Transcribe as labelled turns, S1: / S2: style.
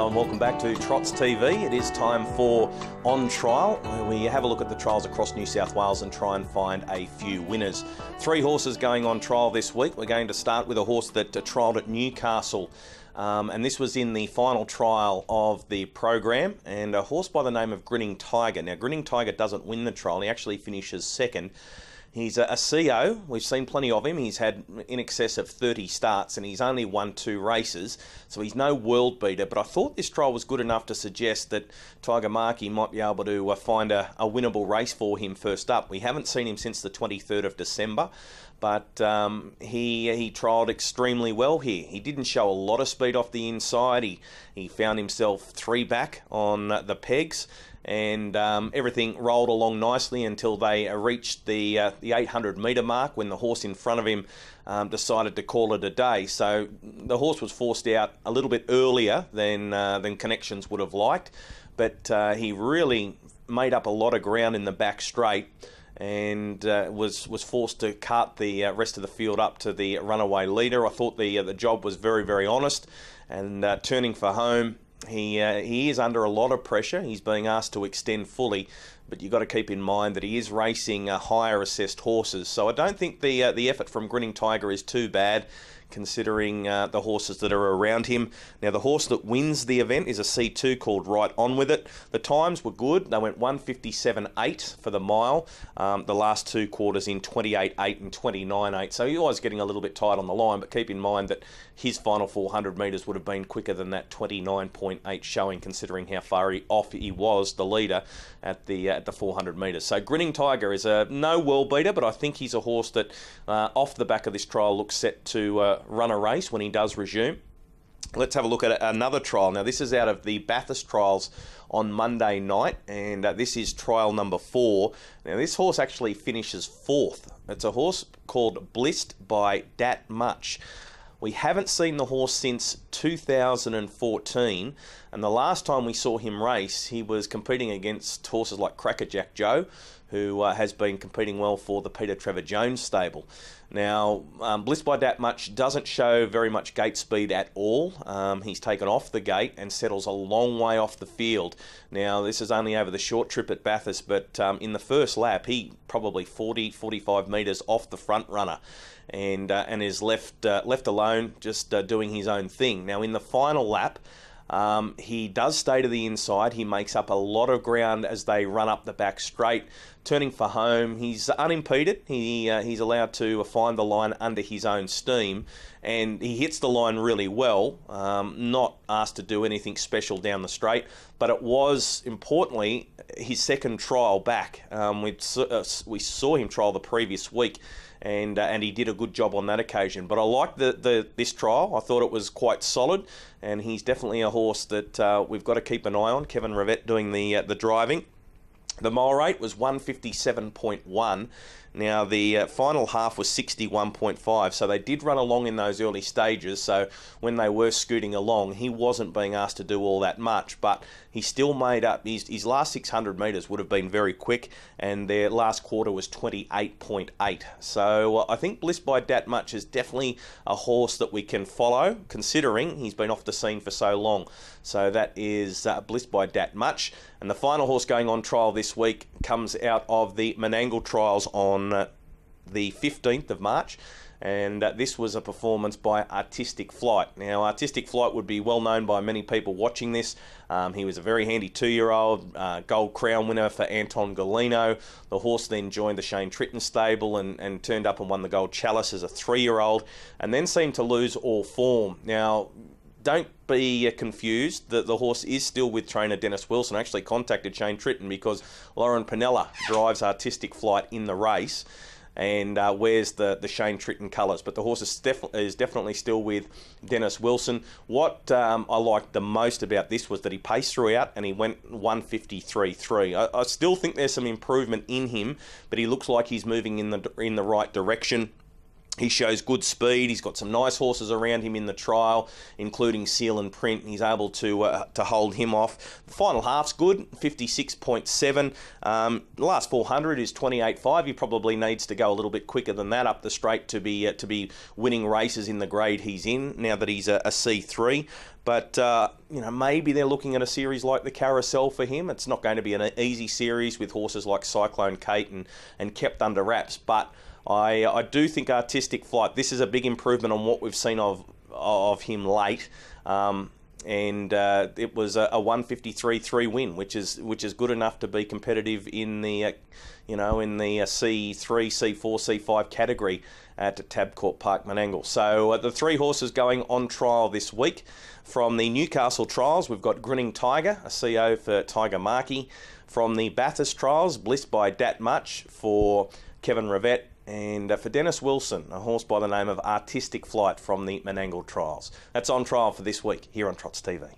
S1: and welcome back to Trots TV. It is time for On Trial, where we have a look at the trials across New South Wales and try and find a few winners. 3 horses going on trial this week. We're going to start with a horse that trialled at Newcastle, and this was in the final trial of the program, and a horse by the name of Grinning Tiger. Now, Grinning Tiger doesn't win the trial. He actually finishes second. He's a CO. We've seen plenty of him. He's had in excess of 30 starts and he's only won 2 races, so he's no world beater. But I thought this trial was good enough to suggest that Tiger Markey might be able to find a winnable race for him first up. We haven't seen him since the 23rd of December, but he trialled extremely well here. He didn't show a lot of speed off the inside. He found himself 3 back on the pegs, and everything rolled along nicely until they reached the 800-metre mark, when the horse in front of him decided to call it a day. So the horse was forced out a little bit earlier than Connections would have liked, but he really made up a lot of ground in the back straight, and was forced to cart the rest of the field up to the runaway leader. I thought the job was very, very honest, and turning for home, he is under a lot of pressure. He's being asked to extend fully, but you've got to keep in mind that he is racing higher assessed horses. So I don't think the effort from Grinning Tiger is too bad, considering the horses that are around him. Now, the horse that wins the event is a C2 called Right On With It. The times were good. They went 1:57.8 for the mile. The last 2 quarters in 28.8 and 29.8. So he was getting a little bit tight on the line, but keep in mind that his final 400 metres would have been quicker than that 29.8 showing, considering how far off he was the leader at the 400 metres. So Grinning Tiger is a no world beater, but I think he's a horse that off the back of this trial looks set to run a race when he does resume. Let's have a look at another trial. Now, this is out of the Bathurst trials on Monday night, and this is trial number 4. Now, this horse actually finishes 4th. It's a horse called Blissed by Dat Much. We haven't seen the horse since 2014, and the last time we saw him race, he was competing against horses like Crackerjack Joe, who has been competing well for the Peter Trevor Jones stable. Now, Blissed by Dat Much doesn't show very much gate speed at all. He's taken off the gate and settles a long way off the field. Now, this is only over the short trip at Bathurst, but in the first lap, he probably 40-45 metres off the front runner, and is left alone, just doing his own thing. Now, in the final lap, he does stay to the inside. He makes up a lot of ground as they run up the back straight. Turning for home, he's unimpeded. He's allowed to find the line under his own steam, and he hits the line really well. Not asked to do anything special down the straight, but it was, importantly, his second trial back. We saw him trial the previous week, and he did a good job on that occasion. But I liked this trial. I thought it was quite solid, and he's definitely a horse that we've got to keep an eye on. Kevin Rivett doing the driving. The mile rate was 1:57.1. Now, the final half was 61.5, so they did run along in those early stages. So when they were scooting along, he wasn't being asked to do all that much, but he still made up. His last 600 metres would have been very quick, and their last quarter was 28.8. So I think Blissed by Dat Much is definitely a horse that we can follow, considering he's been off the scene for so long. So that is Blissed by Dat Much. And the final horse going on trial this week comes out of the Menangle trials on the 15th of March. And this was a performance by Artistic Flight. Now, Artistic Flight would be well known by many people watching this. He was a very handy 2-year-old, Gold Crown winner for Anton Golino. The horse then joined the Shane Tritton stable and turned up and won the Gold Chalice as a 3-year-old, and then seemed to lose all form. Now, don't be confused that the horse is still with trainer Dennis Wilson. I actually contacted Shane Tritton because Lauren Pinella drives Artistic Flight in the race and wears the Shane Tritton colours. But the horse is definitely still with Dennis Wilson. What I liked the most about this was that he paced throughout and he went 1:53.3. I still think there's some improvement in him, but he looks like he's moving in the right direction. He shows good speed. He's got some nice horses around him in the trial, including Seal and Print. He's able to hold him off. The final half's good, 56.7. The last 400 is 28.5. He probably needs to go a little bit quicker than that up the straight to be winning races in the grade he's in now that he's a C3. But, maybe they're looking at a series like the Carousel for him. It's not going to be an easy series with horses like Cyclone Kate and kept under wraps. But I do think Artistic Flight, this is a big improvement on what we've seen of him late. It was a 153.3 win, which is good enough to be competitive in the C3, C4, C5 category at Tabcorp Park, Menangle. So the three horses going on trial this week from the Newcastle trials, we've got Grinning Tiger, a CO for Tiger Markey. From the Bathurst trials, Bliss by Dat Much for Kevin Rivette. And for Dennis Wilson, a horse by the name of Artistic Flight from the Menangle trials. That's on trial for this week here on Trots TV.